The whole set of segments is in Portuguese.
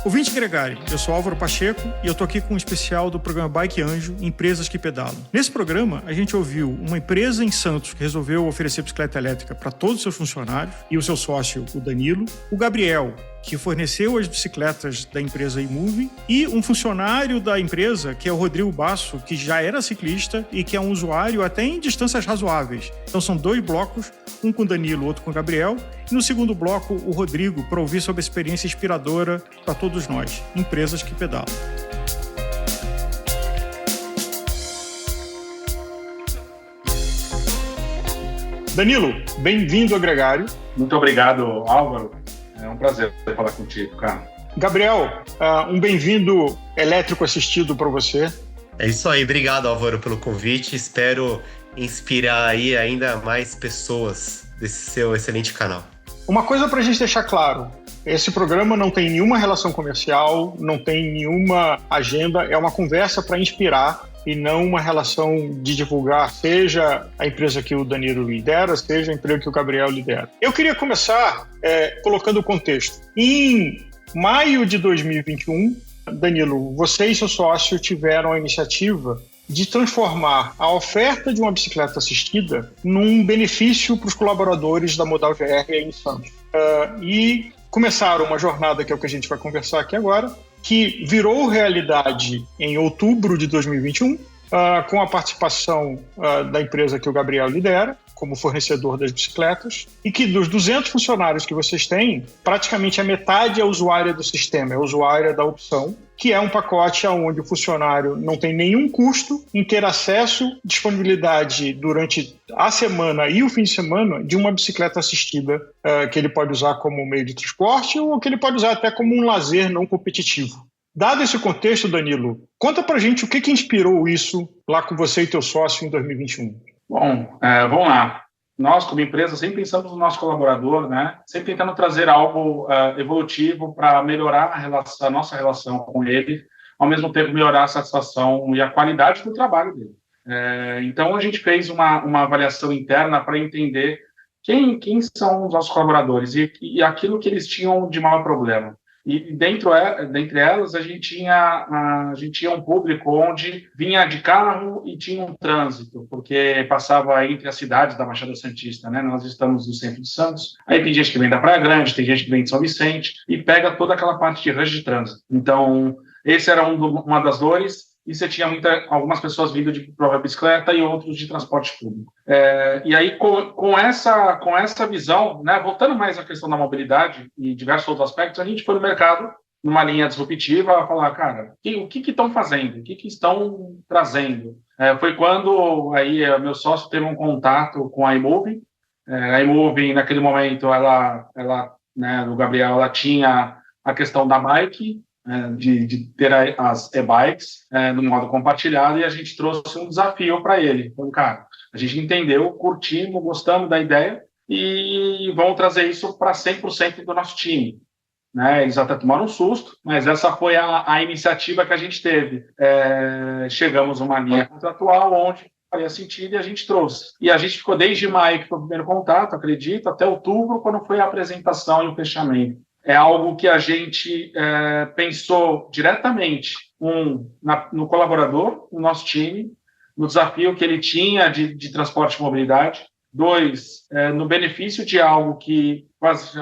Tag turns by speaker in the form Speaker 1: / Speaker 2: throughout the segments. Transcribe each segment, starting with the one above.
Speaker 1: Ouvinte gregário, eu sou Álvaro Pacheco e eu tô aqui com um especial do programa Bike Anjo, Empresas que Pedalam. Nesse programa, a gente ouviu uma empresa em Santos que resolveu oferecer bicicleta elétrica para todos os seus funcionários e o seu sócio, o Danilo, o Gabriel, que forneceu as bicicletas da empresa iMoving, e um funcionário da empresa, que é o Rodrigo Basso, que já era ciclista e que é um usuário até em distâncias razoáveis. Então são 2 blocos, um com o Danilo, outro com o Gabriel, e no segundo bloco o Rodrigo, para ouvir sobre a experiência inspiradora para todos nós, empresas que pedalam. Danilo, bem-vindo ao Gregário.
Speaker 2: Muito obrigado, Álvaro. É um prazer falar contigo, cara.
Speaker 1: Gabriel, um bem-vindo elétrico assistido para você.
Speaker 3: É isso aí, obrigado, Álvaro, pelo convite. Espero inspirar aí ainda mais pessoas desse seu excelente canal.
Speaker 1: Uma coisa para a gente deixar claro, esse programa não tem nenhuma relação comercial, não tem nenhuma agenda, é uma conversa para inspirar e não uma relação de divulgar, seja a empresa que o Danilo lidera, seja a empresa que o Gabriel lidera. Eu queria começar colocando o contexto. Em maio de 2021, Danilo, você e seu sócio tiveram a iniciativa de transformar a oferta de uma bicicleta assistida num benefício para os colaboradores da Modal GR em Santos. E começaram uma jornada, que é o que a gente vai conversar aqui agora, que virou realidade em outubro de 2021, com a participação da empresa que o Gabriel lidera, como fornecedor das bicicletas, e que dos 200 funcionários que vocês têm, praticamente a metade é usuária do sistema, é usuária da opção, que é um pacote onde o funcionário não tem nenhum custo em ter acesso, disponibilidade durante a semana e o fim de semana de uma bicicleta assistida que ele pode usar como meio de transporte ou que ele pode usar até como um lazer não competitivo. Dado esse contexto, Danilo, conta pra gente o que inspirou isso lá com você e teu sócio em 2021.
Speaker 2: Bom, vamos lá. Nós, como empresa, sempre pensamos no nosso colaborador, né? Sempre tentando trazer algo evolutivo para melhorar a nossa relação com ele, ao mesmo tempo melhorar a satisfação e a qualidade do trabalho dele. Então, a gente fez uma avaliação interna para entender quem são os nossos colaboradores e aquilo que eles tinham de maior problema. E dentre elas, a gente tinha um público onde vinha de carro e tinha um trânsito, porque passava entre as cidades da Baixada Santista, né? Nós estamos no centro de Santos, aí tem gente que vem da Praia Grande, tem gente que vem de São Vicente, e pega toda aquela parte de rancho de trânsito. Então, esse era uma das dores, e você tinha algumas pessoas vindo de própria bicicleta e outros de transporte público. E aí, com essa visão, né, voltando mais à questão da mobilidade e diversos outros aspectos, a gente foi no mercado, numa linha disruptiva, a falar, cara, o que estão fazendo? O que estão trazendo? Foi quando aí meu sócio teve um contato com a iMoving. A iMoving, naquele momento, ela né, do Gabriel, ela tinha a questão da bike, de ter as e-bikes no modo compartilhado, e a gente trouxe um desafio para ele. Então, cara, a gente entendeu, curtimos, gostamos da ideia e vamos trazer isso para 100% do nosso time. Né? Eles até tomaram um susto, mas essa foi a iniciativa que a gente teve. Chegamos a uma linha contratual onde faria sentido e a gente trouxe. E a gente ficou desde maio, que foi o primeiro contato, acredito, até outubro, quando foi a apresentação e o fechamento. É algo que a gente pensou diretamente, no colaborador, no nosso time, no desafio que ele tinha de transporte e mobilidade. 2, no benefício de algo que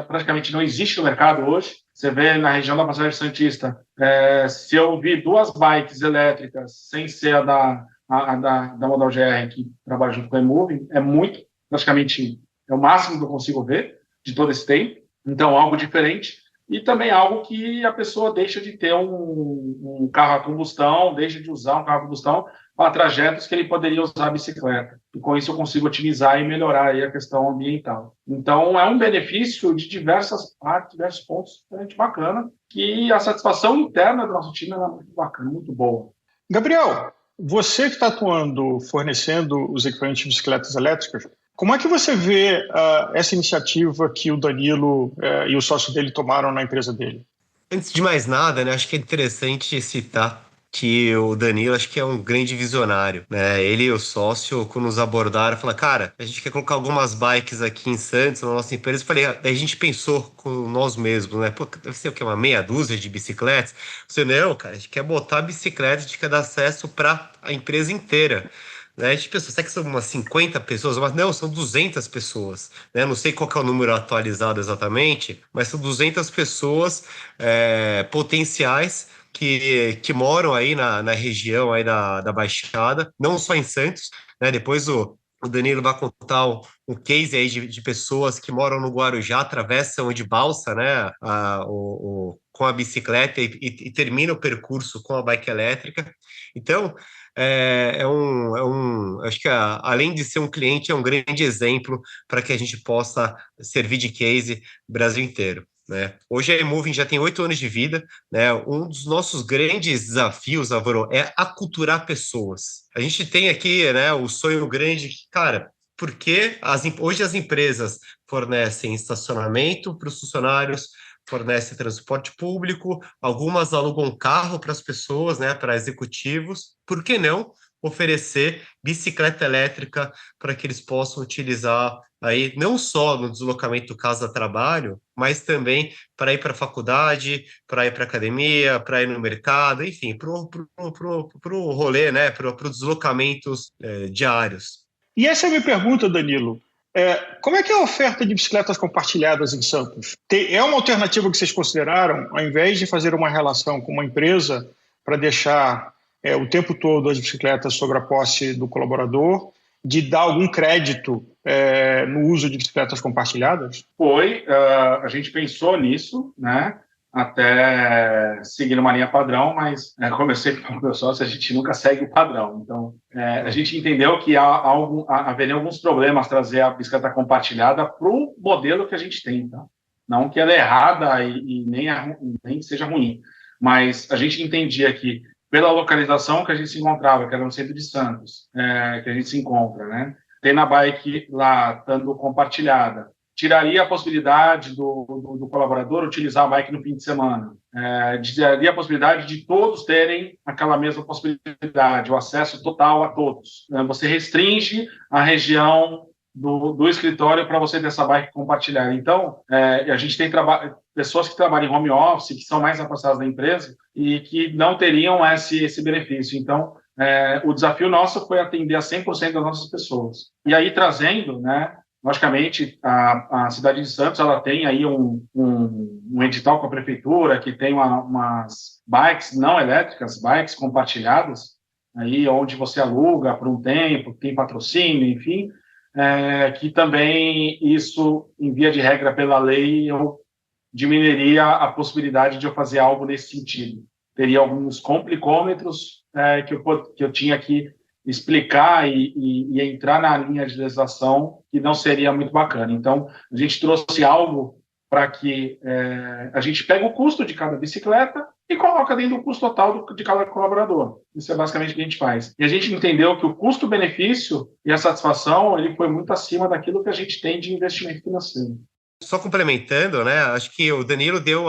Speaker 2: praticamente não existe no mercado hoje. Você vê na região da Baixada Santista, se eu vi 2 bikes elétricas, sem ser da Modal GR, que trabalha junto com a iMoving, praticamente é o máximo que eu consigo ver de todo esse tempo. Então, algo diferente. E também algo que a pessoa deixa de ter um carro a combustão, deixa de usar um carro a combustão para trajetos que ele poderia usar a bicicleta. E com isso eu consigo otimizar e melhorar aí a questão ambiental. Então, é um benefício de diversas partes, diversos pontos bastante bacana, que a satisfação interna do nosso time é muito bacana, muito boa.
Speaker 1: Gabriel, você que está atuando, fornecendo os equipamentos de bicicletas elétricas, como é que você vê essa iniciativa que o Danilo e o sócio dele tomaram na empresa dele?
Speaker 3: Antes de mais nada, né, acho que é interessante citar que o Danilo acho que é um grande visionário, né? Ele e o sócio, quando nos abordaram, falaram, cara, a gente quer colocar algumas bikes aqui em Santos, na nossa empresa. Eu falei, daí a gente pensou com nós mesmos, né? Pô, deve ser o quê? Uma meia dúzia de bicicletas? Você, não, cara, a gente quer botar bicicleta, a gente quer dar acesso para a empresa inteira. Né? A gente pensou, será que são umas 50 pessoas? Mas não, são 200 pessoas. Né? Não sei qual que é o número atualizado exatamente, mas são 200 pessoas potenciais que moram aí na região aí da Baixada, não só em Santos, né? Depois o Danilo vai contar um case aí de pessoas que moram no Guarujá, atravessam de balsa, né? Com a bicicleta e termina o percurso com a bike elétrica. Então, acho que além de ser um cliente, é um grande exemplo para que a gente possa servir de case Brasil inteiro. Né? Hoje a eMoving já tem 8 anos de vida, né? Um dos nossos grandes desafios, Álvaro, é aculturar pessoas. A gente tem aqui, né, o sonho grande, cara, porque hoje as empresas fornecem estacionamento para os funcionários, fornecem transporte público, algumas alugam carro para as pessoas, né, para executivos. Por que não oferecer bicicleta elétrica para que eles possam utilizar aí não só no deslocamento casa-trabalho, mas também para ir para a faculdade, para ir para a academia, para ir no mercado, enfim, para o rolê, né, para os deslocamentos diários.
Speaker 1: E essa é a minha pergunta, Danilo. Como é que é a oferta de bicicletas compartilhadas em Santos? É uma alternativa que vocês consideraram, ao invés de fazer uma relação com uma empresa para deixar o tempo todo as bicicletas sobre a posse do colaborador, de dar algum crédito no uso de bicicletas compartilhadas?
Speaker 2: A gente pensou nisso, né? Até seguir uma linha padrão, mas como eu sei que o meu sócio, a gente nunca segue o padrão. Então, a gente entendeu que haveria alguns problemas trazer a bicicleta compartilhada para o modelo que a gente tem. Tá? Não que ela é errada e nem seja ruim, mas a gente entendia que, pela localização que a gente se encontrava, que era no centro de Santos, que a gente se encontra, né? Tendo a bike lá, estando compartilhada, tiraria a possibilidade do colaborador utilizar a bike no fim de semana, tiraria a possibilidade de todos terem aquela mesma possibilidade, o acesso total a todos. Você restringe a região do escritório para você ter essa bike compartilhada. Então, a gente tem pessoas que trabalham em home office, que são mais afastadas da empresa e que não teriam esse benefício. Então, o desafio nosso foi atender a 100% das nossas pessoas. E aí, trazendo, né, logicamente, a cidade de Santos ela tem aí um edital com a prefeitura que tem umas bikes não elétricas, bikes compartilhadas, aí onde você aluga por um tempo, tem patrocínio, enfim, que também isso, em via de regra pela lei, eu diminuiria a possibilidade de eu fazer algo nesse sentido. Teria alguns complicômetros que eu tinha que explicar e entrar na linha de legislação que não seria muito bacana. Então, a gente trouxe algo para que a gente pegue o custo de cada bicicleta e coloca dentro do custo total de cada colaborador. Isso é basicamente o que a gente faz. E a gente entendeu que o custo-benefício e a satisfação ele foi muito acima daquilo que a gente tem de investimento financeiro.
Speaker 3: Só complementando, né? Acho que o Danilo deu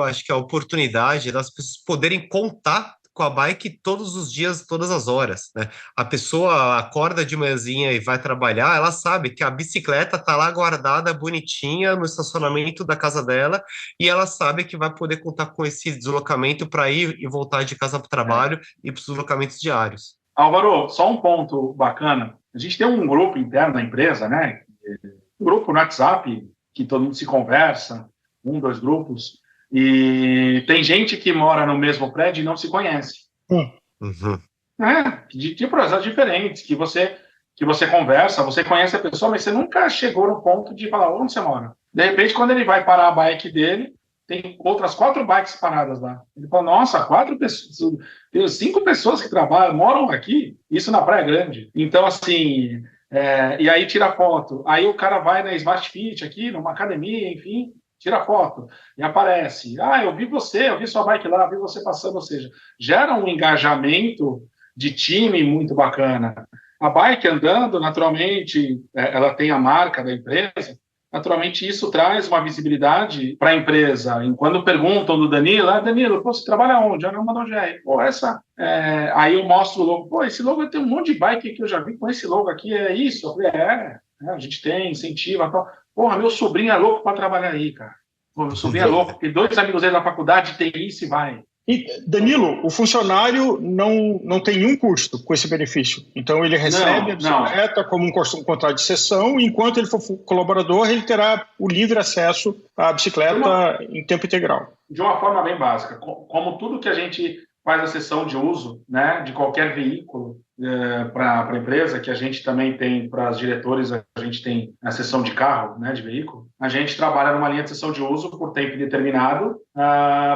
Speaker 3: acho que a oportunidade das pessoas poderem contar com a bike todos os dias, todas as horas, né? A pessoa acorda de manhãzinha e vai trabalhar, ela sabe que a bicicleta está lá guardada, bonitinha, no estacionamento da casa dela, e ela sabe que vai poder contar com esse deslocamento para ir e voltar de casa para o trabalho e para os deslocamentos diários.
Speaker 2: Álvaro, só um ponto bacana. A gente tem um grupo interno da empresa, né? Um grupo no WhatsApp, que todo mundo se conversa, 2 grupos, e tem gente que mora no mesmo prédio e não se conhece.
Speaker 3: Uhum.
Speaker 2: De projetos diferentes, que você conversa, você conhece a pessoa, mas você nunca chegou no ponto de falar onde você mora. De repente, quando ele vai parar a bike dele, tem outras 4 bikes paradas lá. Ele fala, nossa, 4 pessoas, tem 5 pessoas que trabalham, moram aqui, isso na Praia Grande. Então, assim, e aí tira foto. Aí o cara vai na Smart Fit aqui, numa academia, enfim, tira foto e aparece. Eu vi sua bike lá, vi você passando, ou seja, gera um engajamento de time muito bacana. A bike andando, naturalmente, ela tem a marca da empresa, naturalmente isso traz uma visibilidade para a empresa. E quando perguntam do Danilo, Danilo, pô, você trabalha onde? Eu não mando GR. Pô, aí eu mostro o logo. Pô, esse logo tem um monte de bike que eu já vi com esse logo aqui, é isso? Eu falei, a gente tem, incentiva e tal. Porra, meu sobrinho é louco para trabalhar aí, cara. Pô, meu sobrinho é louco, porque 2 amigos dele na faculdade tem isso e vai.
Speaker 1: E, Danilo, o funcionário não tem nenhum custo com esse benefício. Então, ele recebe a bicicleta como um contrato de cessão, e enquanto ele for colaborador, ele terá o livre acesso à bicicleta em tempo integral.
Speaker 2: De uma forma bem básica. Como tudo que a gente faz a cessão de uso, né, de qualquer veículo para a empresa, que a gente também tem para os diretores, a gente tem a cessão de carro, né, de veículo, a gente trabalha numa linha de cessão de uso por tempo determinado,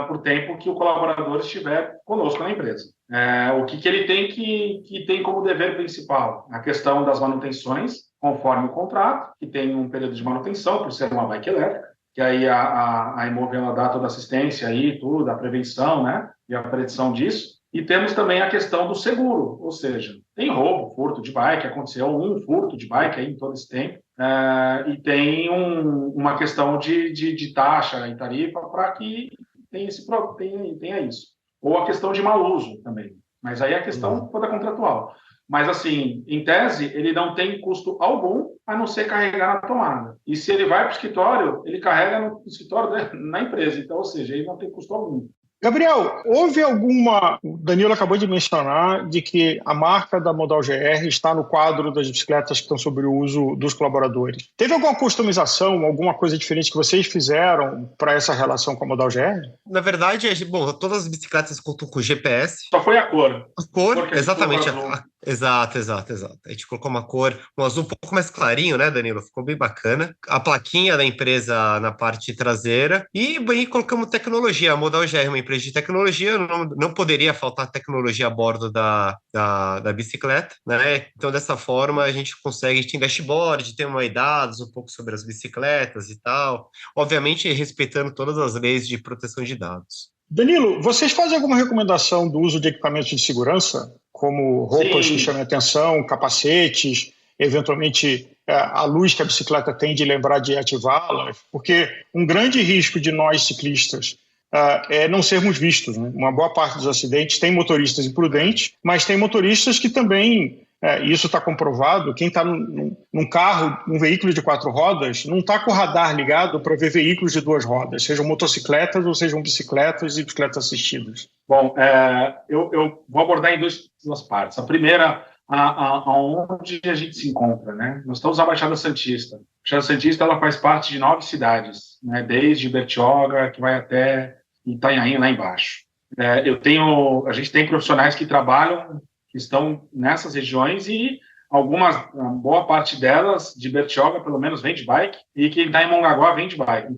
Speaker 2: por tempo que o colaborador estiver conosco na empresa. O que ele tem que tem como dever principal? A questão das manutenções, conforme o contrato, que tem um período de manutenção, por ser uma bike elétrica, que aí a Imove ela dá toda a assistência aí, tudo, a prevenção, né, e a predição disso. E temos também a questão do seguro, ou seja, tem roubo, furto de bike, aconteceu um furto de bike aí em todo esse tempo, e tem uma questão de taxa e tarifa para que tenha isso. Ou a questão de mau uso também, mas aí a questão toda contratual. Mas, assim, em tese, ele não tem custo algum a não ser carregar na tomada. E se ele vai para o escritório, ele carrega no escritório na empresa. Então, ou seja, ele não tem custo algum.
Speaker 1: Gabriel, houve alguma... O Danilo acabou de mencionar de que a marca da Modal GR está no quadro das bicicletas que estão sob o uso dos colaboradores. Teve alguma customização, alguma coisa diferente que vocês fizeram para essa relação com a Modal GR?
Speaker 3: Na verdade, todas as bicicletas contam com GPS.
Speaker 2: Só foi a cor.
Speaker 3: A cor, exatamente. Exato. A gente colocou uma cor, um azul um pouco mais clarinho, né, Danilo? Ficou bem bacana. A plaquinha da empresa na parte traseira. E colocamos tecnologia. A Modal GR é uma empresa de tecnologia, não poderia faltar tecnologia a bordo da bicicleta, né? Então, dessa forma, a gente tem dashboard, tem dados um pouco sobre as bicicletas e tal. Obviamente, respeitando todas as leis de proteção de dados.
Speaker 1: Danilo, vocês fazem alguma recomendação do uso de equipamentos de segurança, como roupas que chamem atenção, capacetes, eventualmente a luz que a bicicleta tem de lembrar de ativá-las? Porque um grande risco de nós ciclistas é não sermos vistos, né? Uma boa parte dos acidentes tem motoristas imprudentes, mas tem motoristas que também, isso está comprovado, quem está num carro, num veículo de 4 rodas, não está com o radar ligado para ver veículos de 2 rodas, sejam motocicletas ou sejam bicicletas e bicicletas assistidas.
Speaker 2: Bom, eu vou abordar em duas partes. A primeira, aonde a gente se encontra, né? Nós estamos na Baixada Santista. A Baixada Santista ela faz parte de 9 cidades, né? Desde Bertioga, que vai até Itanhaém, lá embaixo. A gente tem profissionais que trabalham, que estão nessas regiões e boa parte delas, de Bertioga, pelo menos, vem de bike, e quem está em Mongaguá vem de bike.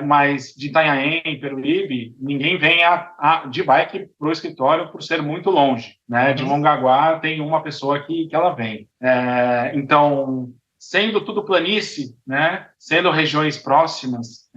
Speaker 2: Mas de Itanhaém, Peruíbe, ninguém vem de bike para o escritório por ser muito longe, né? De Mongaguá tem uma pessoa que ela vem. Então, sendo tudo planície, né? Sendo regiões próximas,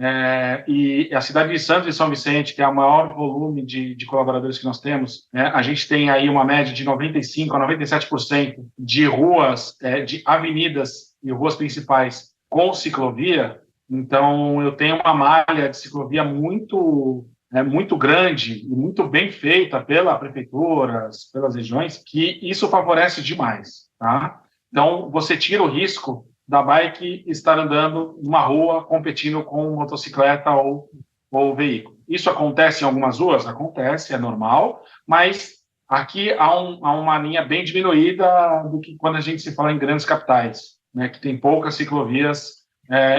Speaker 2: e a cidade de Santos e São Vicente, que é o maior volume de colaboradores que nós temos, a gente tem aí uma média de 95% a 97% de ruas, de avenidas e ruas principais com ciclovia. Então, eu tenho uma malha de ciclovia muito grande e muito bem feita pela prefeitura, pelas regiões, que isso favorece demais, tá? Então, você tira o risco da bike estar andando numa rua competindo com motocicleta ou veículo. Isso acontece em algumas ruas? Acontece, é normal, mas aqui há uma linha bem diminuída do que quando a gente se fala em grandes capitais, né, que tem poucas ciclovias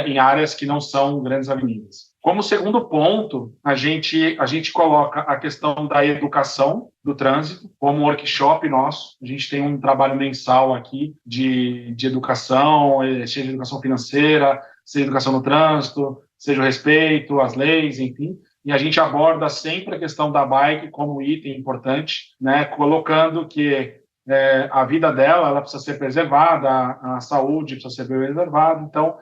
Speaker 2: em áreas que não são grandes avenidas. Como segundo ponto, a gente coloca a questão da educação do trânsito como um workshop nosso. A gente tem um trabalho mensal aqui de educação, seja educação financeira, seja educação no trânsito, seja o respeito às leis, enfim. E a gente aborda sempre a questão da bike como item importante, né, colocando que a vida dela ela precisa ser preservada, a saúde precisa ser preservada. Então,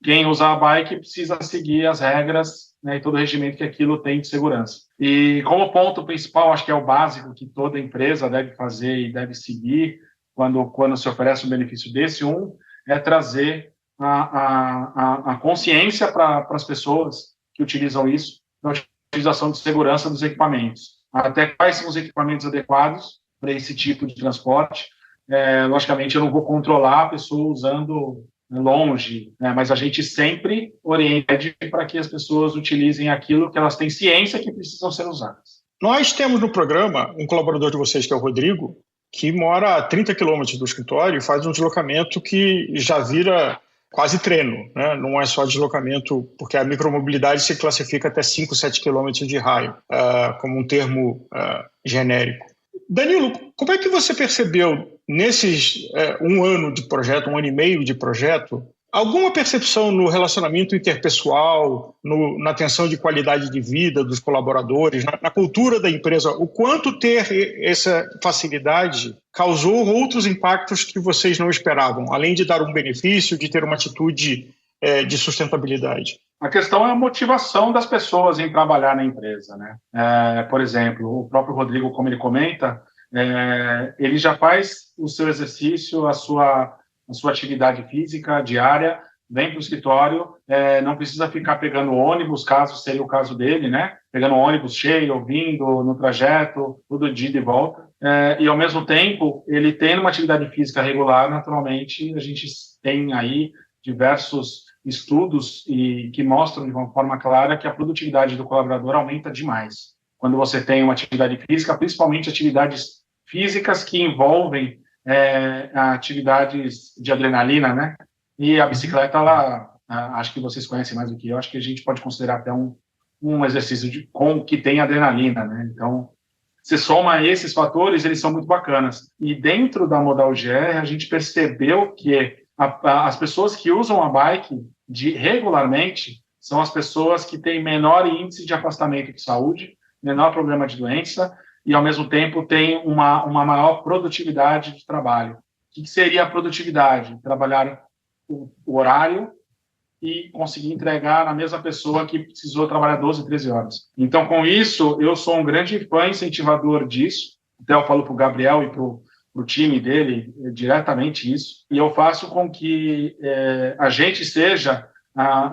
Speaker 2: quem usa a bike precisa seguir as regras, né, e todo o regimento que aquilo tem de segurança. E como ponto principal, acho que é o básico que toda empresa deve fazer e deve seguir quando se oferece um benefício desse, é trazer a consciência para as pessoas que utilizam isso, na utilização de segurança dos equipamentos. Até quais são os equipamentos adequados para esse tipo de transporte. Logicamente, eu não vou controlar a pessoa usando longe, né, mas a gente sempre orienta para que as pessoas utilizem aquilo que elas têm ciência que precisam ser usadas.
Speaker 1: Nós temos no programa um colaborador de vocês, que é o Rodrigo, que mora a 30 quilômetros do escritório e faz um deslocamento que já vira quase treino, né? Não é só deslocamento, porque a micromobilidade se classifica até 5, 7 quilômetros de raio, como um termo genérico. Danilo, como é que você percebeu nesses um ano de projeto, 1 ano e meio de projeto, alguma percepção no relacionamento interpessoal, na atenção de qualidade de vida dos colaboradores, na cultura da empresa, o quanto ter essa facilidade causou outros impactos que vocês não esperavam, além de dar um benefício, de ter uma atitude de sustentabilidade?
Speaker 2: A questão é a motivação das pessoas em trabalhar na empresa, né? Por exemplo, o próprio Rodrigo, como ele comenta, ele já faz o seu exercício, a sua atividade física diária, vem para o escritório, não precisa ficar pegando ônibus, caso seria o caso dele, né? Pegando ônibus cheio, ouvindo no trajeto, todo dia de volta. E, ao mesmo tempo, ele tendo uma atividade física regular, naturalmente, a gente tem aí diversos estudos que mostram de uma forma clara que a produtividade do colaborador aumenta demais. Quando você tem uma atividade física, principalmente atividades físicas que envolvem atividades de adrenalina, né? E a bicicleta, acho que vocês conhecem mais do que eu, acho que a gente pode considerar até um exercício que tem adrenalina, né? Então, você soma esses fatores, eles são muito bacanas. E dentro da Modal GR, a gente percebeu que as pessoas que usam a bike regularmente são as pessoas que têm menor índice de afastamento de saúde, menor problema de doença, e, ao mesmo tempo, tem uma maior produtividade de trabalho. O que seria a produtividade? Trabalhar o horário e conseguir entregar na mesma pessoa que precisou trabalhar 12, 13 horas. Então, com isso, eu sou um grande fã incentivador disso. Até eu falo para o Gabriel e para o time dele diretamente isso. E eu faço com que a gente seja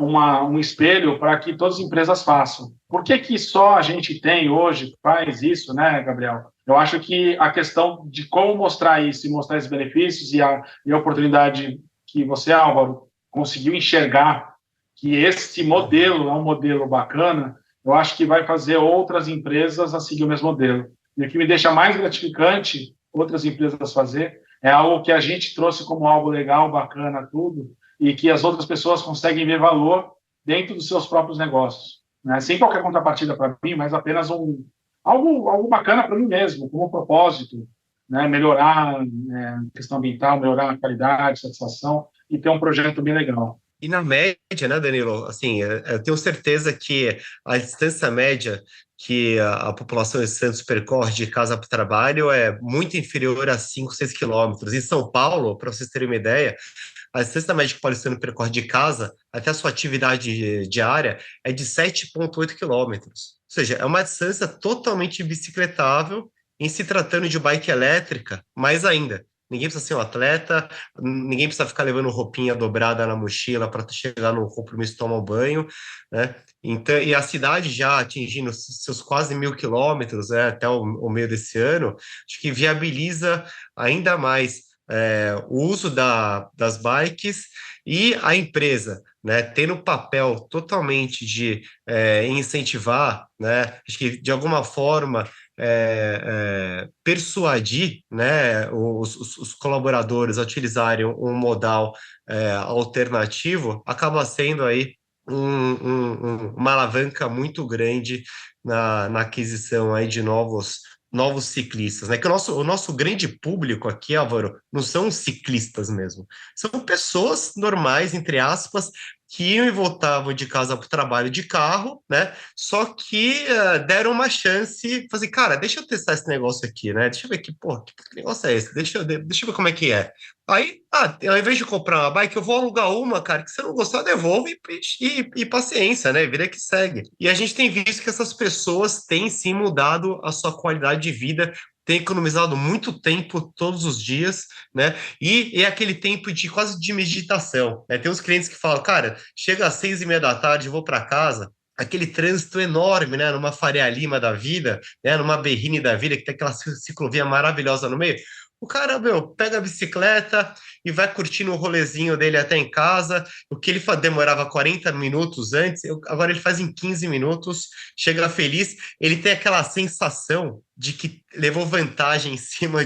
Speaker 2: um espelho para que todas as empresas façam. Por que só a gente tem hoje, faz isso, né, Gabriel? Eu acho que a questão de como mostrar isso e mostrar esses benefícios e a oportunidade que você, Álvaro, conseguiu enxergar que esse modelo é um modelo bacana, eu acho que vai fazer outras empresas a seguir o mesmo modelo. E o que me deixa mais gratificante outras empresas fazer é algo que a gente trouxe como algo legal, bacana, tudo, e que as outras pessoas conseguem ver valor dentro dos seus próprios negócios, né? Sem qualquer contrapartida para mim, mas apenas algo bacana para mim mesmo, como propósito, né? Melhorar a questão ambiental, melhorar a qualidade, satisfação e ter um projeto bem legal.
Speaker 3: E na média, né, Danilo, assim, eu tenho certeza que a distância média que a população de Santos percorre de casa para o trabalho é muito inferior a 5, 6 quilômetros. Em São Paulo, para vocês terem uma ideia, a distância média que o paulistano percorre de casa até a sua atividade diária é de 7,8 quilômetros. Ou seja, é uma distância totalmente bicicletável em se tratando de bike elétrica, mais ainda. Ninguém precisa ser um atleta, ninguém precisa ficar levando roupinha dobrada na mochila para chegar no compromisso e tomar um banho, né? Então, e a cidade já atingindo seus quase 1.000 quilômetros, né, até o meio desse ano, acho que viabiliza ainda mais o uso das bikes e a empresa, né, tendo o papel totalmente de incentivar, né, acho que de alguma forma persuadir, né, os colaboradores a utilizarem um modal alternativo, acaba sendo aí uma alavanca muito grande na aquisição aí de novos ciclistas, né? Que o nosso grande público aqui, Álvaro, não são ciclistas mesmo, são pessoas normais, entre aspas, que iam e voltavam de casa para o trabalho de carro, né? Só que deram uma chance, fazer, cara, deixa eu testar esse negócio aqui, né? Deixa eu ver que negócio é esse? Deixa eu ver como é que é. Aí, ao invés de comprar uma bike, eu vou alugar uma, cara, que se eu não gostar, devolve e paciência, né? Vida que segue. E a gente tem visto que essas pessoas têm sim mudado a sua qualidade de vida, tem economizado muito tempo todos os dias, né? E é aquele tempo de quase de meditação, né? Tem uns clientes que falam, cara, chega às 6:30 da tarde, vou para casa, aquele trânsito enorme, né? Numa Faria Lima da vida, né? Numa Berrini da vida, que tem aquela ciclovia maravilhosa no meio. O cara, pega a bicicleta e vai curtindo o rolezinho dele até em casa. O que ele demorava 40 minutos antes, agora ele faz em 15 minutos, chega feliz. Ele tem aquela sensação de que levou vantagem em cima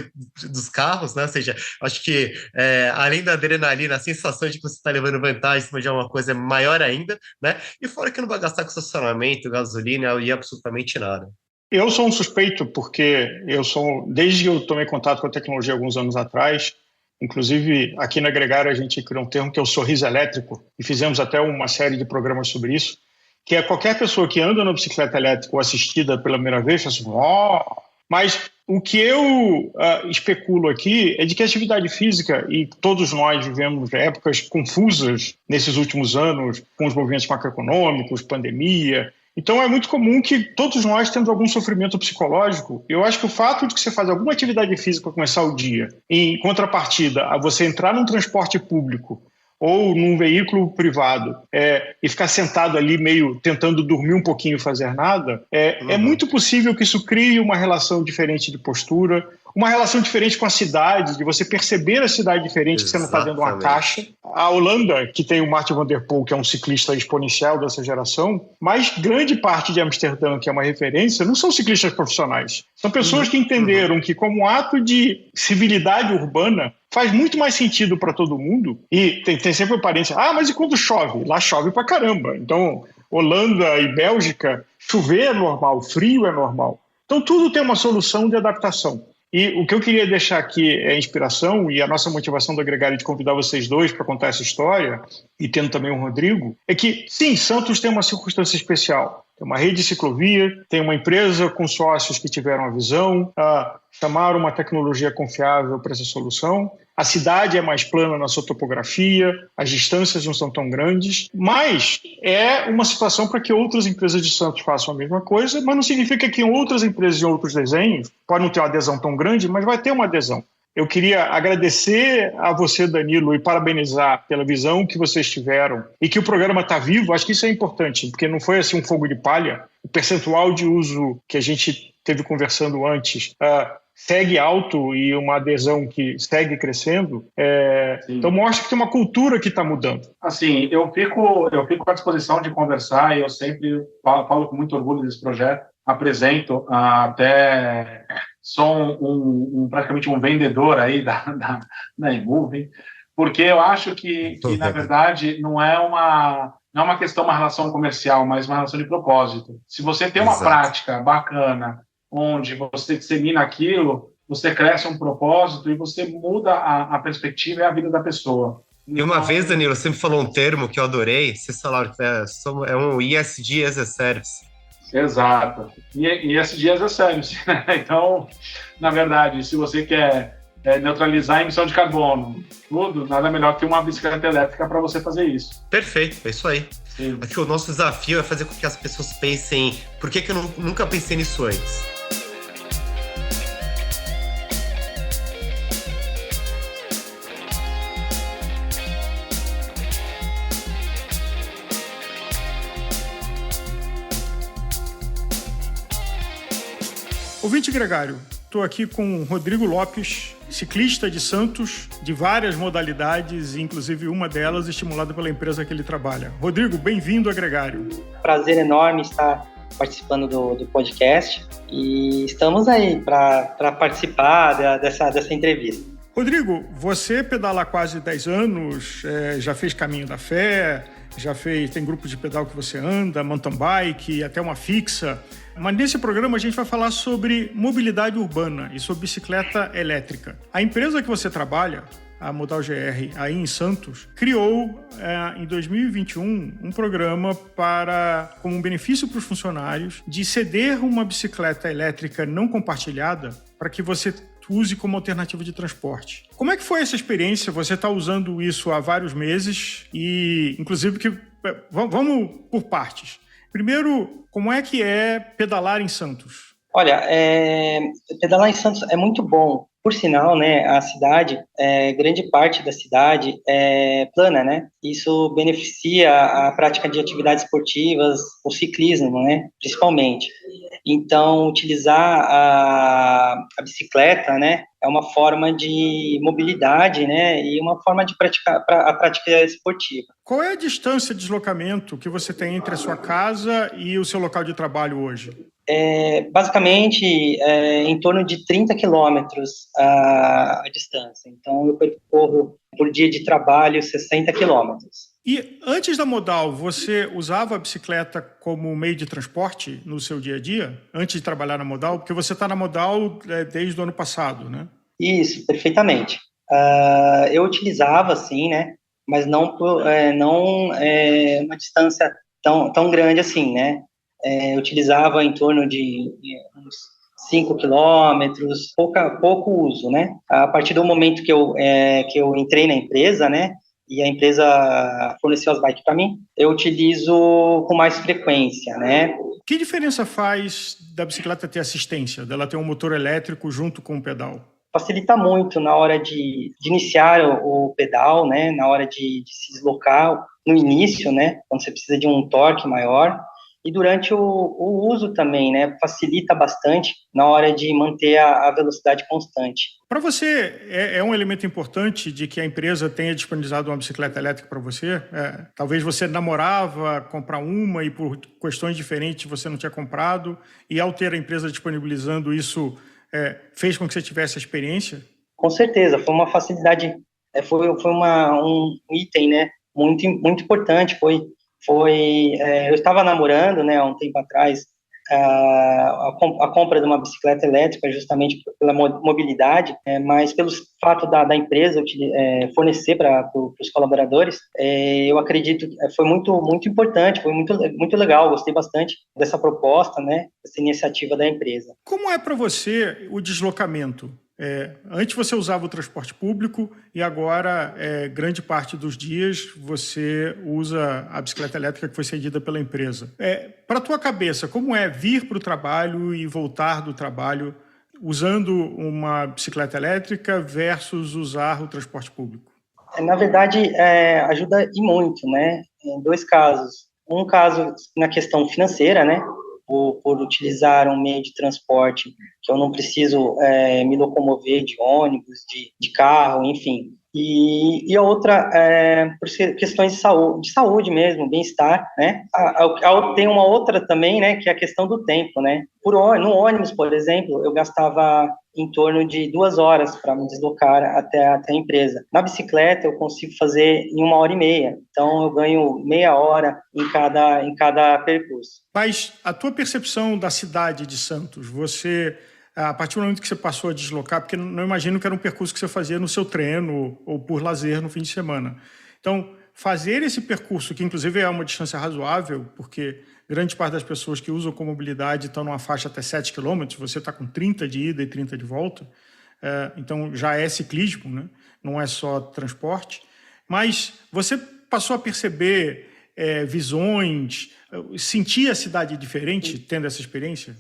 Speaker 3: dos carros, né? Ou seja, acho que além da adrenalina, a sensação de que você está levando vantagem em cima de alguma coisa é maior ainda, né? E fora que não vai gastar com estacionamento, gasolina e absolutamente nada.
Speaker 1: Eu sou um suspeito porque desde que eu tomei contato com a tecnologia alguns anos atrás, inclusive aqui na Gregário a gente criou um termo que é o sorriso elétrico, e fizemos até uma série de programas sobre isso, que é qualquer pessoa que anda na bicicleta elétrica ou assistida pela primeira vez, fala assim, mas o que eu especulo aqui é de que a atividade física, e todos nós vivemos épocas confusas nesses últimos anos, com os movimentos macroeconômicos, pandemia. Então é muito comum que todos nós temos algum sofrimento psicológico. Eu acho que o fato de que você faz alguma atividade física para começar o dia, em contrapartida a você entrar num transporte público ou num veículo privado e ficar sentado ali meio tentando dormir um pouquinho e fazer nada, é muito possível que isso crie uma relação diferente de postura, uma relação diferente com a cidade, de você perceber a cidade diferente, que você não está dentro de uma caixa. A Holanda, que tem o Martin van der Poel, que é um ciclista exponencial dessa geração, mas grande parte de Amsterdã, que é uma referência, não são ciclistas profissionais. São pessoas que entenderam que, como ato de civilidade urbana, faz muito mais sentido para todo mundo. E tem sempre o parênteses, mas e quando chove? Lá chove pra caramba. Então, Holanda e Bélgica, chover é normal, frio é normal. Então, tudo tem uma solução de adaptação. E o que eu queria deixar aqui é a inspiração e a nossa motivação do Gregário de convidar vocês dois para contar essa história, e tendo também o Rodrigo, é que, sim, Santos tem uma circunstância especial. Tem uma rede de ciclovia, tem uma empresa com sócios que tiveram a visão, chamaram uma tecnologia confiável para essa solução. A cidade é mais plana na sua topografia, as distâncias não são tão grandes, mas é uma situação para que outras empresas de Santos façam a mesma coisa, mas não significa que outras empresas e outros desenhos podem não ter uma adesão tão grande, mas vai ter uma adesão. Eu queria agradecer a você, Danilo, e parabenizar pela visão que vocês tiveram e que o programa está vivo. Acho que isso é importante, porque não foi assim um fogo de palha. O percentual de uso que a gente teve conversando antes segue alto e uma adesão que segue crescendo. Então mostra que tem uma cultura que está mudando.
Speaker 2: Assim, eu fico à disposição de conversar e eu sempre falo com muito orgulho desse projeto. Apresento até... Sou praticamente um vendedor aí da eMoving, porque eu acho que na verdade, não é uma questão, uma relação comercial, mas uma relação de propósito. Se você tem uma prática bacana, onde você dissemina aquilo, você cresce um propósito e você muda a perspectiva e a vida da pessoa.
Speaker 3: E uma vez, Danilo, você me falou um termo que eu adorei, vocês falaram que é um ESG as a Service.
Speaker 2: Exato. E esse dia é sério. Então, na verdade, se você quer neutralizar a emissão de carbono, nada melhor que uma bicicleta elétrica para você fazer isso.
Speaker 3: Perfeito, é isso aí.
Speaker 2: Sim.
Speaker 3: Aqui o nosso desafio é fazer com que as pessoas pensem, por que eu nunca pensei nisso antes?
Speaker 1: Ouvinte Gregário, estou aqui com o Rodrigo Lopes, ciclista de Santos, de várias modalidades, inclusive uma delas estimulada pela empresa que ele trabalha. Rodrigo, bem-vindo a Gregário.
Speaker 4: Prazer enorme estar participando do podcast e estamos aí para participar dessa entrevista.
Speaker 1: Rodrigo, você pedala há quase 10 anos, já fez Caminho da Fé, tem grupo de pedal que você anda, mountain bike, até uma fixa. Mas nesse programa a gente vai falar sobre mobilidade urbana e sobre bicicleta elétrica. A empresa que você trabalha, a Modal GR, aí em Santos, criou em 2021 um programa como um benefício para os funcionários de ceder uma bicicleta elétrica não compartilhada para que você use como alternativa de transporte. Como é que foi essa experiência? Você está usando isso há vários meses e, inclusive, vamos por partes. Primeiro, como é que é pedalar em Santos?
Speaker 4: Olha, pedalar em Santos é muito bom. Por sinal, né, a cidade, grande parte da cidade é plana, né? Isso beneficia a prática de atividades esportivas, o ciclismo, né, principalmente. Então, utilizar a bicicleta, né, é uma forma de mobilidade, né, e uma forma de praticar a prática esportiva.
Speaker 5: Qual é a distância de deslocamento que você tem entre a sua casa e o seu local de trabalho hoje?
Speaker 4: Basicamente, em torno de 30 quilômetros a distância. Então, eu percorro por dia de trabalho 60 quilômetros.
Speaker 5: E antes da Modal, você usava a bicicleta como meio de transporte no seu dia a dia? Antes de trabalhar na Modal? Porque você está na Modal desde o ano passado, né?
Speaker 4: Isso, perfeitamente. Eu utilizava, sim, né? Mas não uma distância tão grande assim, né? Eu utilizava em torno de uns 5 quilômetros, pouco uso, né? A partir do momento que eu entrei na empresa, né? E a empresa forneceu as bikes para mim, eu utilizo com mais frequência, né?
Speaker 5: Que diferença faz da bicicleta ter assistência, dela ter um motor elétrico junto com o pedal?
Speaker 4: Facilita muito na hora de iniciar o pedal, né? Na hora de se deslocar no início, né? Quando você precisa de um torque maior. E durante o uso também, né? Facilita bastante na hora de manter a velocidade constante.
Speaker 5: Para você, é um elemento importante de que a empresa tenha disponibilizado uma bicicleta elétrica para você? Talvez você namorava comprar uma e por questões diferentes você não tinha comprado, e ao ter a empresa disponibilizando isso, fez com que você tivesse a experiência?
Speaker 4: Com certeza, foi uma facilidade, foi um item, né? Muito importante, eu estava namorando, né, há um tempo atrás, a compra de uma bicicleta elétrica justamente pela mobilidade, mas pelo fato da empresa fornecer para os colaboradores, eu acredito que foi muito importante, foi muito legal, gostei bastante dessa proposta, né, dessa iniciativa da empresa.
Speaker 5: Como é para você o deslocamento? Antes você usava o transporte público e agora, grande parte dos dias, você usa a bicicleta elétrica que foi cedida pela empresa. Para a tua cabeça, como é vir para o trabalho e voltar do trabalho usando uma bicicleta elétrica versus usar o transporte público?
Speaker 4: Na verdade, ajuda e muito, né? Em dois casos. Um caso na questão financeira, né? Por utilizar um meio de transporte que eu não preciso me locomover de ônibus, de carro, enfim. E a outra, por questões de saúde mesmo, bem-estar, né? Tem uma outra também, né, que é a questão do tempo, né? No ônibus, por exemplo, eu gastava em torno de 2 horas para me deslocar até a empresa. Na bicicleta, eu consigo fazer em 1h30, então eu ganho meia hora em cada percurso.
Speaker 5: Mas a tua percepção da cidade de Santos, você, a partir do momento que você passou a deslocar, porque não imagino que era um percurso que você fazia no seu treino ou por lazer no fim de semana. Então, fazer esse percurso, que inclusive é uma distância razoável, porque grande parte das pessoas que usam com mobilidade estão numa faixa até 7 quilômetros, você está com 30 de ida e 30 de volta, então já é ciclismo, né? Não é só transporte. Mas você passou a perceber visões, sentir a cidade diferente tendo essa experiência?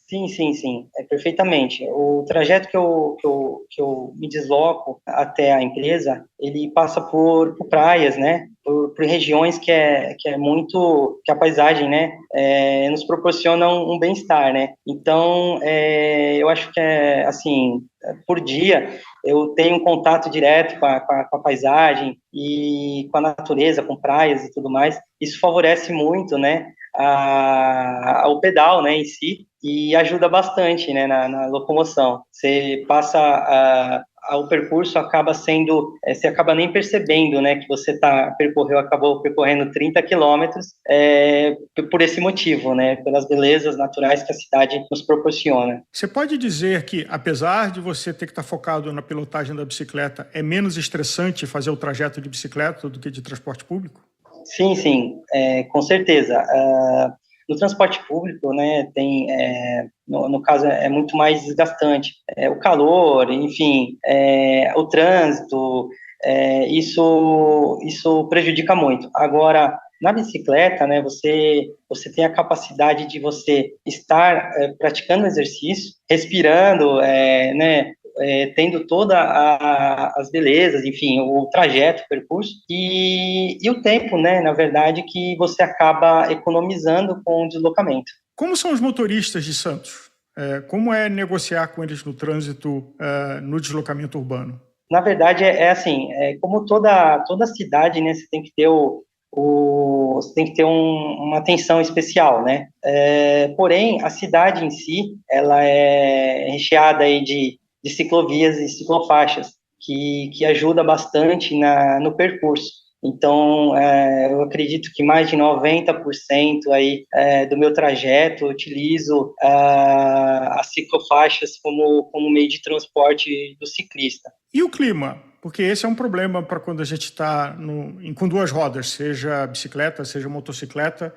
Speaker 4: Sim, perfeitamente. O trajeto que eu me desloco até a empresa, ele passa por praias, né? Por regiões que a paisagem, né? Nos proporciona um bem-estar, né? Então, eu acho que assim, por dia, eu tenho um contato direto com a paisagem e com a natureza, com praias e tudo mais. Isso favorece muito, né? Ao pedal, né, em si, e ajuda bastante, né, na locomoção. Você passa o percurso, acaba sendo, você acaba nem percebendo, né, que você acabou percorrendo 30 quilômetros por esse motivo, né, pelas belezas naturais que a cidade nos proporciona.
Speaker 5: Você pode dizer que, apesar de você ter que estar focado na pilotagem da bicicleta, é menos estressante fazer o trajeto de bicicleta do que de transporte público?
Speaker 4: Sim, com certeza. No transporte público, né, no caso, é muito mais desgastante. O calor, enfim, o trânsito, isso prejudica muito. Agora, Na bicicleta, né, você tem a capacidade de você estar praticando exercício, respirando, né, tendo todas as belezas, enfim, o trajeto, o percurso, e o tempo, né, na verdade, que você acaba economizando com o deslocamento.
Speaker 5: Como são os motoristas de Santos? Como é negociar com eles no trânsito, no deslocamento urbano?
Speaker 4: Na verdade, assim, como toda cidade, né, você tem que ter você tem que ter uma atenção especial, né? Porém, a cidade em si, ela é recheada aí de ciclovias e ciclofaixas, que ajuda bastante no percurso. Então, eu acredito que mais de 90% aí, do meu trajeto eu utilizo as ciclofaixas como meio de transporte do ciclista.
Speaker 5: E o clima? Porque esse é um problema para quando a gente está com duas rodas, seja bicicleta, seja motocicleta,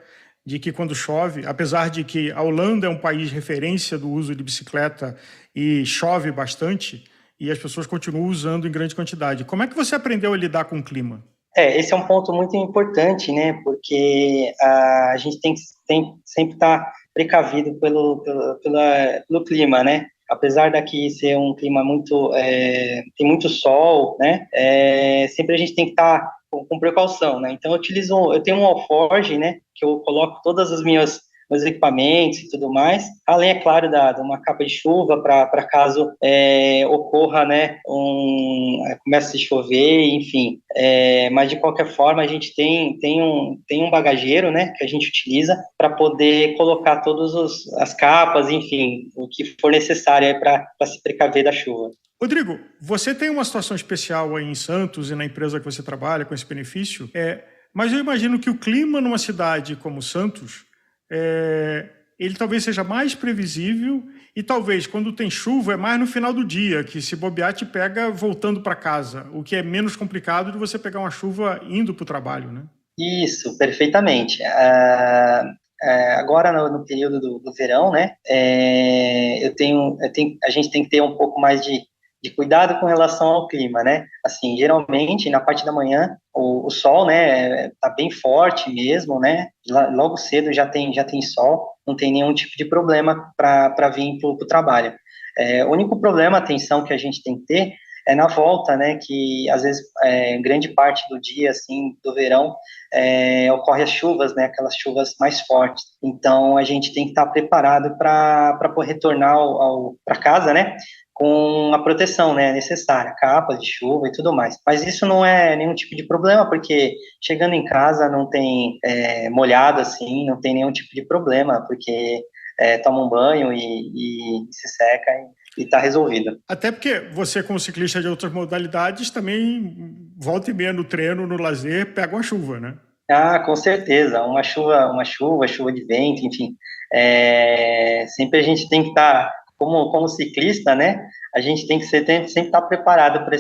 Speaker 5: de que quando chove, apesar de que a Holanda é um país referência do uso de bicicleta e chove bastante, e as pessoas continuam usando em grande quantidade. Como é que você aprendeu a lidar com o clima?
Speaker 4: Esse é um ponto muito importante, né? Porque a gente tem que sempre estar precavido pelo clima, né? Apesar daqui ser um clima tem muito sol, né? Sempre a gente tem que estar com precaução, né? Então eu tenho um alforge, né? Que eu coloco todas as meus equipamentos e tudo mais, além, é claro, de uma capa de chuva para caso ocorra, né, comece a chover, enfim. Mas, de qualquer forma, a gente tem um bagageiro, né, que a gente utiliza para poder colocar todas as capas, enfim, o que for necessário para se precaver da chuva.
Speaker 5: Rodrigo, você tem uma situação especial aí em Santos e na empresa que você trabalha com esse benefício, mas eu imagino que o clima numa cidade como Santos ele talvez seja mais previsível e talvez quando tem chuva é mais no final do dia, que se bobear te pega voltando para casa, o que é menos complicado de você pegar uma chuva indo para o trabalho, né?
Speaker 4: Isso, perfeitamente. Agora no período do verão, né, a gente tem que ter um pouco mais de cuidado com relação ao clima, né? Assim, geralmente, na parte da manhã, o sol, né, tá bem forte mesmo, né? Logo cedo já tem sol, não tem nenhum tipo de problema para vir para o trabalho. O único problema, atenção, que a gente tem que ter é na volta, né? Que, às vezes, grande parte do dia, assim, do verão, ocorre as chuvas, né? Aquelas chuvas mais fortes. Então, a gente tem que estar preparado para poder retornar para casa, né? Com a proteção, né, necessária, capas de chuva e tudo mais. Mas isso não é nenhum tipo de problema, porque chegando em casa não tem molhado assim, não tem nenhum tipo de problema, porque toma um banho e se seca e está resolvido.
Speaker 5: Até porque você, como ciclista de outras modalidades, também volta e meia no treino, no lazer, pega uma chuva, né?
Speaker 4: Com certeza, uma chuva de vento, enfim. Sempre a gente tem que estar, como ciclista, né? A gente tem que sempre estar preparado para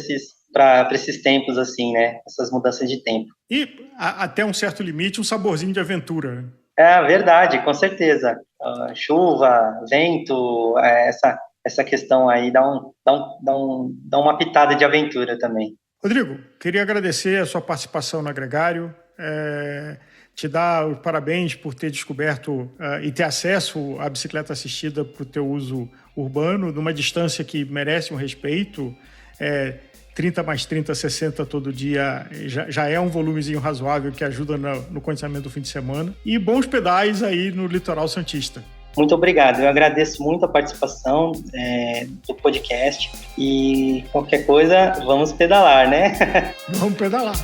Speaker 4: esses tempos, assim, né? Essas mudanças de tempo.
Speaker 5: E, até um certo limite, um saborzinho de aventura.
Speaker 4: Verdade, com certeza. Chuva, vento, essa questão aí dá uma pitada de aventura também.
Speaker 5: Rodrigo, queria agradecer a sua participação no Agregário, te dar os parabéns por ter descoberto e ter acesso à bicicleta assistida para o teu uso urbano, numa distância que merece um respeito. 30 mais 30, 60 todo dia já é um volumezinho razoável que ajuda no condicionamento do fim de semana. E bons pedais aí no litoral santista.
Speaker 4: Muito obrigado, eu agradeço muito a participação do podcast e qualquer coisa, vamos pedalar, né?
Speaker 5: Vamos pedalar.